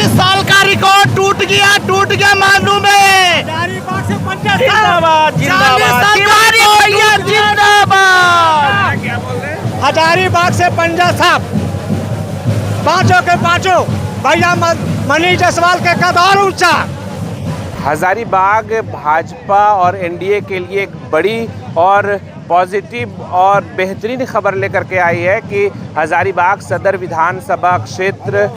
40 साल का रिकॉर्ड टूट गया मानू में। हजारीबाग से पंजा जिंदाबाद जिंदाबाद जिंदाबाद। क्या बोल रहे हैं? हजारीबाग से पंजा साहब पांचों के पांचों भैया मनीष जायसवाल के कद और ऊंचा। हजारीबाग भाजपा और एनडीए के लिए एक बड़ी और पॉजिटिव और बेहतरीन खबर लेकर के आई है कि हजारीबाग सदर विधानसभा क्षेत्र,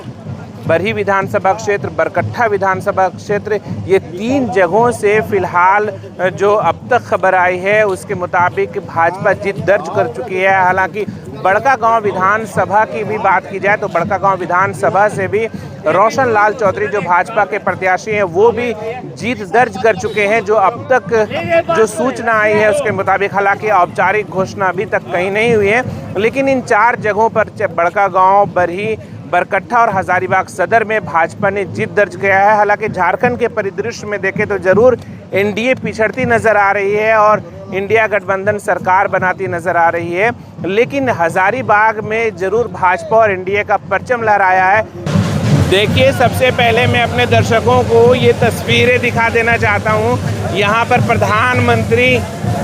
बरही विधानसभा क्षेत्र, बरकट्ठा विधानसभा क्षेत्र, ये 3 जगहों से फिलहाल जो अब तक खबर आई है उसके मुताबिक भाजपा जीत दर्ज कर चुकी है। हालांकि बड़कागांव विधानसभा की भी बात की जाए तो बड़कागांव विधानसभा से भी रोशन लाल चौधरी जो भाजपा के प्रत्याशी हैं वो भी जीत दर्ज कर चुके हैं। जो अब तक जो सूचना आई है उसके मुताबिक, हालांकि औपचारिक घोषणा अभी तक कहीं नहीं हुई है, लेकिन इन 4 जगहों पर बड़कागांव, बरही, बरकट्ठा और हजारीबाग सदर में भाजपा ने जीत दर्ज किया है। हालांकि झारखंड के परिदृश्य में देखें तो जरूर एनडीए पिछड़ती नजर आ रही है और इंडिया गठबंधन सरकार बनाती नजर आ रही है, लेकिन हजारीबाग में जरूर भाजपा और एनडीए का परचम लहराया है। देखिए, सबसे पहले मैं अपने दर्शकों को ये तस्वीरें दिखा देना चाहता हूँ। यहाँ पर प्रधानमंत्री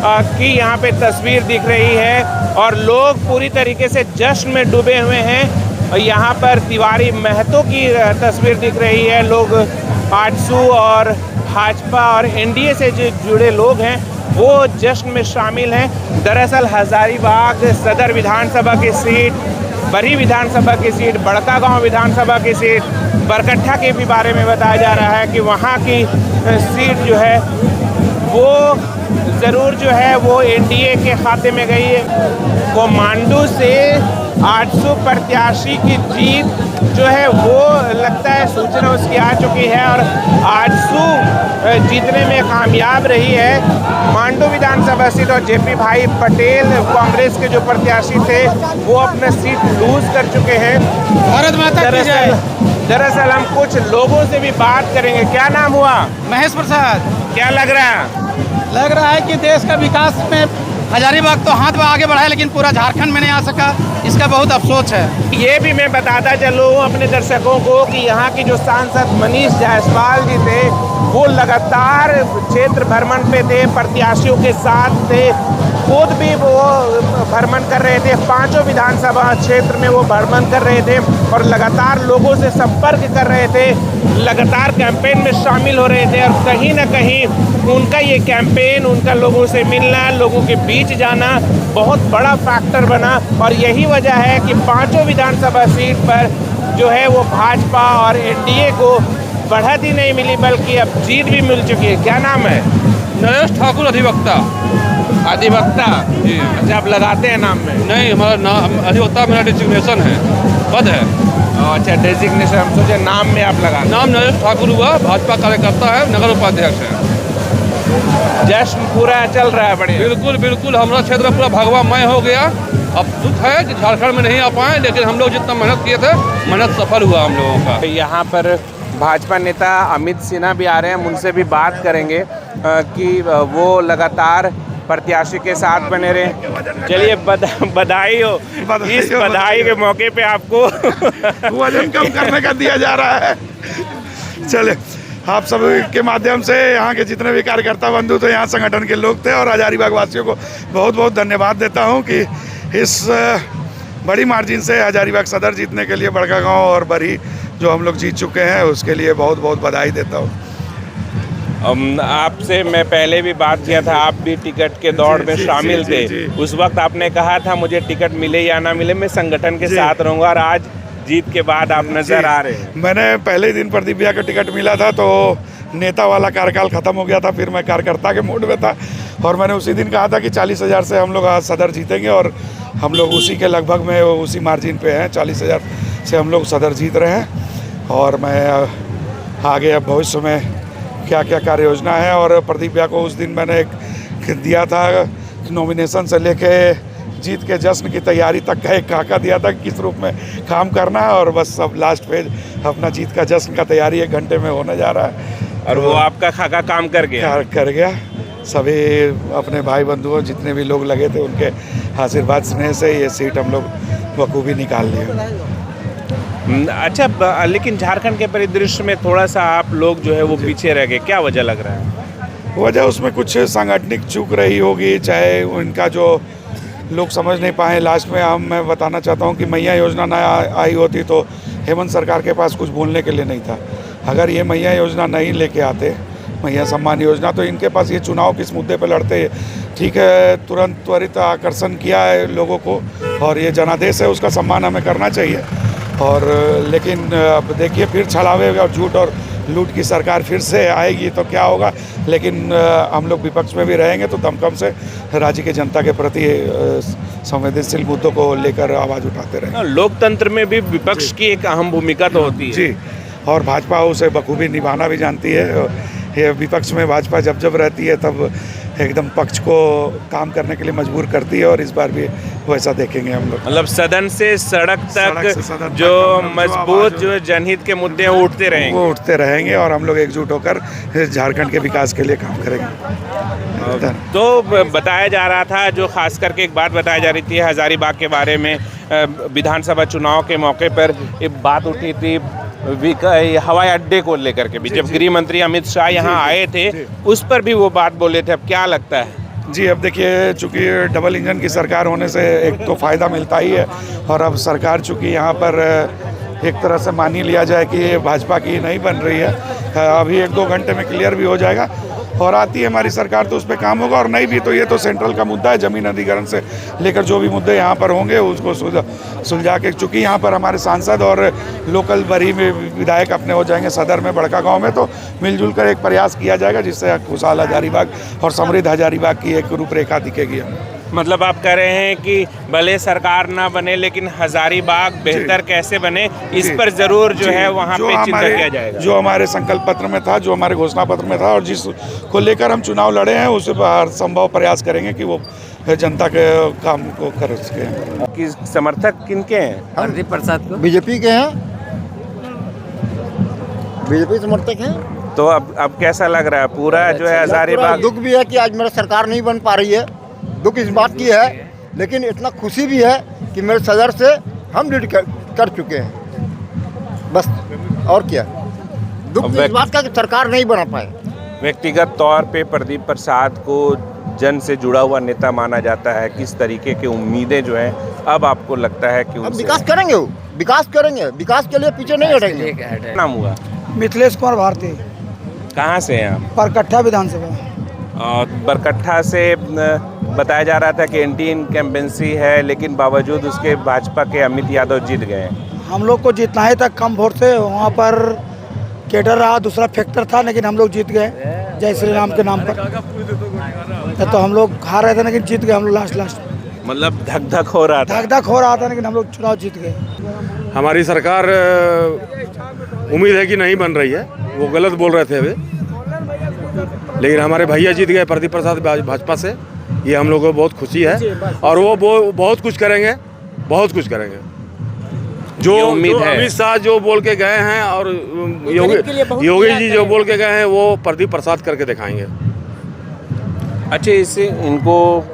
की यहाँ पे तस्वीर दिख रही है और लोग पूरी तरीके से जश्न में डूबे हुए हैं। यहाँ पर तिवारी महतो की तस्वीर दिख रही है। लोग आजसू और भाजपा और एनडीए से जो जुड़े लोग हैं वो जश्न में शामिल हैं। दरअसल हजारीबाग सदर विधानसभा की सीट, बरही विधानसभा की सीट, बड़कागांव विधानसभा की सीट, बरकट्ठा के भी बारे में बताया जा रहा है कि वहाँ की सीट जो है वो ज़रूर जो है वो एनडीए के खाते में गई है। कोमांडू से 800 प्रत्याशी की जीत जो है वो लगता है सूचना उसकी आ चुकी है और 800 जीतने में कामयाब रही है। मांडू विधानसभा सीट और जेपी भाई पटेल कांग्रेस के जो प्रत्याशी थे वो अपना सीट लूज कर चुके हैं। भारत माता की जय। दरअसल हम कुछ लोगों से भी बात करेंगे। क्या नाम हुआ? महेश प्रसाद। क्या लग रहा है? लग रहा है कि देश का विकास में हजारीबाग तो हाथ में आगे बढ़ा है, लेकिन पूरा झारखंड में नहीं आ सका, इसका बहुत अफसोस है। ये भी मैं बताता चलूँ अपने दर्शकों को कि यहाँ की जो सांसद मनीष जायसवाल जी थे वो लगातार क्षेत्र भ्रमण पे थे, प्रत्याशियों के साथ थे, खुद भी वो भ्रमण कर रहे थे। 5 विधानसभा क्षेत्र में वो भ्रमण कर रहे थे और लगातार लोगों से संपर्क कर रहे थे, लगातार कैंपेन में शामिल हो रहे थे और कहीं ना कहीं उनका ये कैंपेन, उनका लोगों से मिलना, लोगों के बीच जाना बहुत बड़ा फैक्टर बना और यही वजह है कि 5 विधानसभा सीट पर जो है वो भाजपा और एनडीए को बढ़त ही नहीं मिली बल्कि अब जीत भी मिल चुकी है। क्या नाम है? नरेश ठाकुर, अधिवक्ता। अधिवक्ता जी? अच्छा, आप लगाते हैं नाम में? नहीं, हमारा नाम अधिवक्ता मेरा डिजिग्नेशन है, पद है। अच्छा, डेजिग्नेशन, हम सोचे नाम में आप लगा। नाम नरेश ठाकुर हुआ, भाजपा कार्यकर्ता है, नगर उपाध्यक्ष है। जश्न पूरा चल रहा है? बढ़िया। बिल्कुल बिल्कुल, हमारा क्षेत्र में पूरा भगवामय हो गया। अब दुख है कि झारखंड में नहीं आ पाए, लेकिन हम लोग जितना मेहनत किए थे, मेहनत सफल हुआ हम लोगों का। यहाँ पर भाजपा नेता अमित सिन्हा भी आ रहे हैं, हम उनसे भी बात करेंगे कि वो लगातार प्रत्याशी के साथ बने रहे। चलिए, बधाई हो। इस बधाई के मौके पे आपको वजन कम करने का दिया जा रहा है। चले, आप सब के माध्यम से यहाँ के जितने भी कार्यकर्ता बंधु थे, यहाँ संगठन के लोग थे और हजारीबाग वासियों को बहुत बहुत धन्यवाद देता हूँ कि इस बड़ी मार्जिन से हजारीबाग सदर जीतने के लिए बड़कागांव और बरही जो हम लोग जीत चुके हैं उसके लिए बहुत बहुत बधाई देता हूँ। आपसे मैं पहले भी बात किया था, आप भी टिकट के दौड़ में शामिल थे। उस वक्त आपने कहा था मुझे टिकट मिले या ना मिले मैं संगठन के साथ रहूँगा और आज जीत के बाद आप नजर आ रहे हैं। मैंने पहले दिन प्रदीप भैया का टिकट मिला था तो नेता वाला कार्यकाल खत्म हो गया था, फिर मैं कार्यकर्ता के मोड में था और मैंने उसी दिन कहा था कि 40,000 से हम लोग आज सदर जीतेंगे और हम लोग उसी के लगभग में उसी मार्जिन पे हैं। 40,000 से हम लोग सदर जीत रहे हैं और मैं आगे अब भविष्य में क्या क्या कार्य योजना है और प्रदीप भैया को उस दिन मैंने एक दिया था नॉमिनेशन से लेके जीत के जश्न की तैयारी तक का एक खाका दिया था किस रूप में काम करना है और बस अब लास्ट पेज अपना जीत का जश्न का तैयारी 1 घंटे में होने जा रहा है और वो आपका खाका काम कर गया। सभी अपने भाई बंधुओं जितने भी लोग लगे थे उनके आशीर्वाद स्नेह से ये सीट हम लोग बखूबी निकाल लिए। अच्छा, लेकिन झारखंड के परिदृश्य में थोड़ा सा आप लोग जो है वो पीछे रह गए, क्या वजह लग रहा है? वजह उसमें कुछ सांगठनिक चूक रही होगी, चाहे उनका जो लोग समझ नहीं पाए। लास्ट में मैं बताना चाहता हूँ कि मैया योजना ना आई होती तो हेमंत सरकार के पास कुछ बोलने के लिए नहीं था। अगर ये मैया योजना नहीं लेके आते, मैया सम्मान योजना, तो इनके पास ये चुनाव किस मुद्दे पे लड़ते। ठीक है, तुरंत त्वरित आकर्षण किया है लोगों को और ये जनादेश है, उसका सम्मान हमें करना चाहिए। और लेकिन अब देखिए फिर छलावे और झूठ और लूट की सरकार फिर से आएगी तो क्या होगा। लेकिन हम लोग विपक्ष में भी रहेंगे तो दमखम से राज्य की जनता के प्रति संवेदनशील मुद्दों को लेकर आवाज़ उठाते रहेंगे। लोकतंत्र में भी विपक्ष की एक अहम भूमिका तो होती है जी, और भाजपा उसे बखूबी निभाना भी जानती है। ये विपक्ष में भाजपा जब रहती है तब एकदम पक्ष को काम करने के लिए मजबूर करती है और इस बार भी वैसा देखेंगे हम लोग। मतलब सदन से सड़क तक जो मजबूत जो जनहित के मुद्दे उठते रहेंगे, वो उठते रहेंगे और हम लोग एकजुट होकर झारखंड के विकास के लिए काम करेंगे। तो बताया जा रहा था, जो खास करके एक बात बताई जा रही थी हजारीबाग के बारे में, विधानसभा चुनाव के मौके पर एक बात उठी थी हवाई अड्डे को लेकर के भी, जब गृह मंत्री अमित शाह यहाँ आए थे उस पर भी वो बात बोले थे। अब क्या लगता है? जी, अब देखिए चूँकि डबल इंजन की सरकार होने से एक तो फ़ायदा मिलता ही है, और अब सरकार चूँकि यहाँ पर एक तरह से मान ही लिया जाए कि ये भाजपा की नहीं बन रही है, अभी 1-2 घंटे में क्लियर भी हो जाएगा और आती है हमारी सरकार तो उस पर काम होगा। और नहीं भी तो ये तो सेंट्रल का मुद्दा है, ज़मीन अधिग्रहण से लेकर जो भी मुद्दे यहाँ पर होंगे उसको सुलझा के, चूँकि यहाँ पर हमारे सांसद और लोकल बरी में विधायक अपने हो जाएंगे सदर में, बड़का गांव में, तो मिलजुल कर एक प्रयास किया जाएगा जिससे खुशहाल हजारीबाग और समृद्ध हजारीबाग की एक रूपरेखा दिखेगी हमें। मतलब आप कह रहे हैं कि भले सरकार ना बने लेकिन हजारीबाग बेहतर कैसे बने, इस पर जरूर जो है वहाँ पे चिंता किया जाएगा। जो हमारे संकल्प पत्र में था, जो हमारे घोषणा पत्र में था और जिस को लेकर हम चुनाव लड़े हैं, उस पर हर संभव प्रयास करेंगे कि वो जनता के काम को कर सके। कि समर्थक किनके हैं? प्रदीप प्रसाद को। बीजेपी के हैं, बीजेपी समर्थक हैं। तो अब कैसा लग रहा है पूरा जो है हजारीबाग? दुख भी है कि आज मेरा सरकार नहीं बन पा रही है, दुख इस बात की है, लेकिन इतना खुशी भी है कि मेरे सदर से हम लीड कर चुके हैं, बस और क्या। दुख इस बात का कि सरकार नहीं बना पाए। व्यक्तिगत तौर पे प्रदीप प्रसाद को जन से जुड़ा हुआ नेता माना जाता है, किस तरीके की उम्मीदें जो हैं अब आपको लगता है कि अब विकास करेंगे, वो विकास करेंगे, विकास के लिए पीछे नहीं हटेंगे। नाम हुआ मिथिलेश कुमार भारती। कहाँ से हैं आप? परकट्ठा विधानसभा। और बरकट्ठा से बताया जा रहा था कि एंटी इनकम्बेंसी है, लेकिन बावजूद उसके भाजपा के अमित यादव जीत गए। हम लोग को जीतना ही था कम वोट से, वहाँ पर केडर रहा, दूसरा फैक्टर था, लेकिन हम लोग जीत गए जय श्री राम के नाम पर। तो हम लोग हार रहे थे लेकिन जीत गए हम लोग लास्ट। मतलब धक धक हो रहा था लेकिन हम लोग चुनाव जीत गए। हमारी सरकार उम्मीद है कि नहीं बन रही है, वो गलत बोल रहे थे अभी, लेकिन हमारे भैया जीत गए प्रदीप प्रसाद भाजपा से, ये हम लोगों को बहुत खुशी है। और वो बहुत कुछ करेंगे, बहुत कुछ करेंगे। जो अमित शाह जो बोल के गए हैं और योगी जी जो बोल के गए हैं वो प्रदीप प्रसाद करके दिखाएंगे। अच्छा, इससे इनको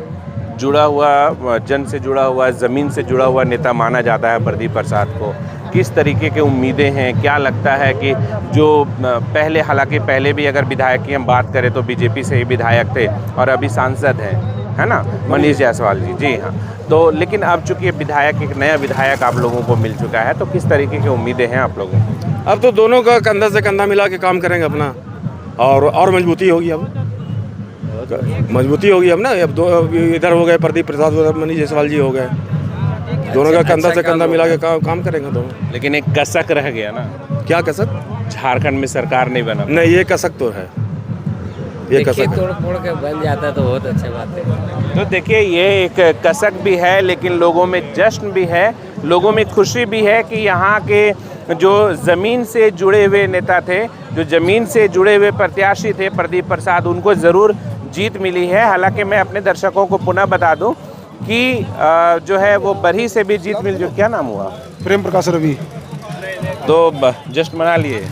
जुड़ा हुआ, जन से जुड़ा हुआ, ज़मीन से जुड़ा हुआ नेता माना जाता है प्रदीप प्रसाद को। किस तरीके की उम्मीदें हैं? क्या लगता है कि जो पहले, हालांकि पहले भी अगर विधायक की हम बात करें तो बीजेपी से ही विधायक थे और अभी सांसद हैं, है ना, मनीष जायसवाल जी? जी हाँ। तो लेकिन अब चूंकि विधायक, एक नया विधायक आप लोगों को मिल चुका है, तो किस तरीके की उम्मीदें हैं आप लोगों को? अब तो दोनों का कंधा से कंधा मिला के काम करेंगे अपना, और मजबूती होगी। अब मजबूती होगी अब ना। अब दो इधर हो गए प्रदीप प्रसाद, उधर मनीष जायसवाल जी हो गए, दोनों का कंधा से कंधा मिला के काम करेंगे दोनों। लेकिन एक कसक रह गया ना। क्या कसक? झारखंड में सरकार नहीं बना। नहीं, ये कसक तो है, ये कसक तोड़ के बन जाता तो बहुत अच्छी बात है। तो देखिए, ये एक कसक भी है, लेकिन लोगों में जश्न भी है, लोगों में खुशी भी है कि यहाँ के जो ज़मीन से जुड़े हुए नेता थे, जो ज़मीन से जुड़े हुए प्रत्याशी थे प्रदीप प्रसाद, उनको ज़रूर जीत मिली है। हालांकि मैं अपने दर्शकों को पुनः बता दूं कि जो है वो बरही से भी जीत मिल। जो क्या नाम हुआ? प्रेम प्रकाश रवि। तो जश्न मना लिए?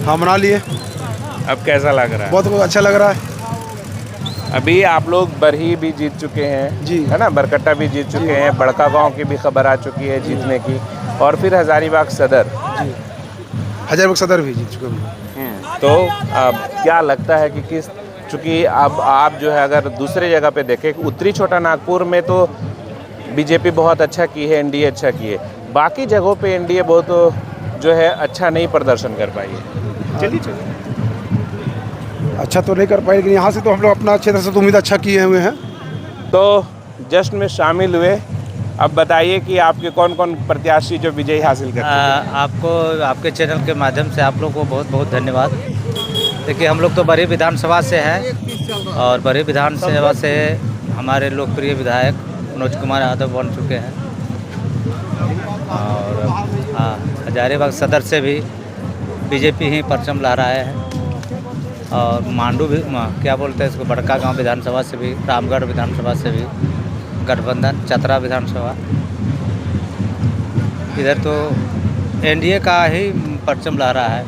हाँ, मना लिए। अब कैसा लग रहा है? बहुत अच्छा लग रहा है। अभी आप लोग बरही भी जीत चुके हैं जी, है ना, बरकट्टा भी जीत चुके हैं, बड़का गांव की भी खबर आ चुकी है जीतने की, और फिर हजारीबाग सदर। हजारीबाग सदर भी जीत चुके हैं। तो अब क्या लगता है कि किस, चूँकि अब आप जो है अगर दूसरे जगह पे देखें, उत्तरी छोटा नागपुर में तो बीजेपी बहुत अच्छा की है, एनडीए अच्छा की है, बाकी जगहों पे एनडीए बहुत जो है अच्छा नहीं प्रदर्शन कर पाई है। चलिए अच्छा तो नहीं कर पाए, लेकिन यहाँ से तो हम लोग अपना क्षेत्र से तो उम्मीद अच्छा किए हुए हैं। तो जश्न में शामिल हुए। अब बताइए कि आपके कौन कौन प्रत्याशी जो विजय हासिल करते हैं। आपको आपके चैनल के माध्यम से आप लोग को बहुत बहुत धन्यवाद। देखिए हम लोग तो बड़ी विधानसभा से हैं और बड़ी विधानसभा से हमारे लोकप्रिय विधायक मनोज कुमार यादव बन चुके हैं और हजारीबाग सदर से भी बीजेपी ही परचम लहराए हैं और मांडू भी क्या बोलते हैं इसको, बड़का गांव विधानसभा से भी, रामगढ़ विधानसभा से भी गठबंधन, चतरा विधानसभा, इधर तो एनडीए का ही परचम लहरा है।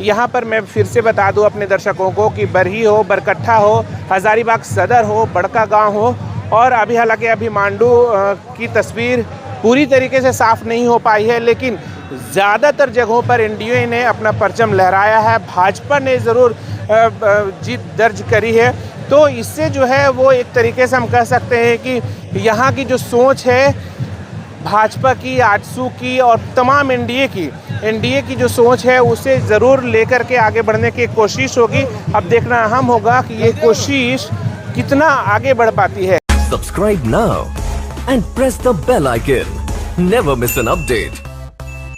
यहाँ पर मैं फिर से बता दूं अपने दर्शकों को कि बरही हो, बरकट्ठा हो, हजारीबाग सदर हो, बड़का गांव हो, और अभी हालांकि अभी मांडू की तस्वीर पूरी तरीके से साफ नहीं हो पाई है, लेकिन ज़्यादातर जगहों पर एनडीए ने अपना परचम लहराया है। भाजपा ने ज़रूर जीत दर्ज करी है। तो इससे जो है वो एक तरीके से हम कह सकते हैं कि यहाँ की जो सोच है भाजपा की, आजसू की और तमाम एनडीए की जो सोच है उसे ज़रूर लेकर के आगे बढ़ने की कोशिश होगी। अब देखना अहम होगा कि ये कोशिश कितना आगे बढ़ पाती है। Subscribe now and press the bell icon. Never miss an update.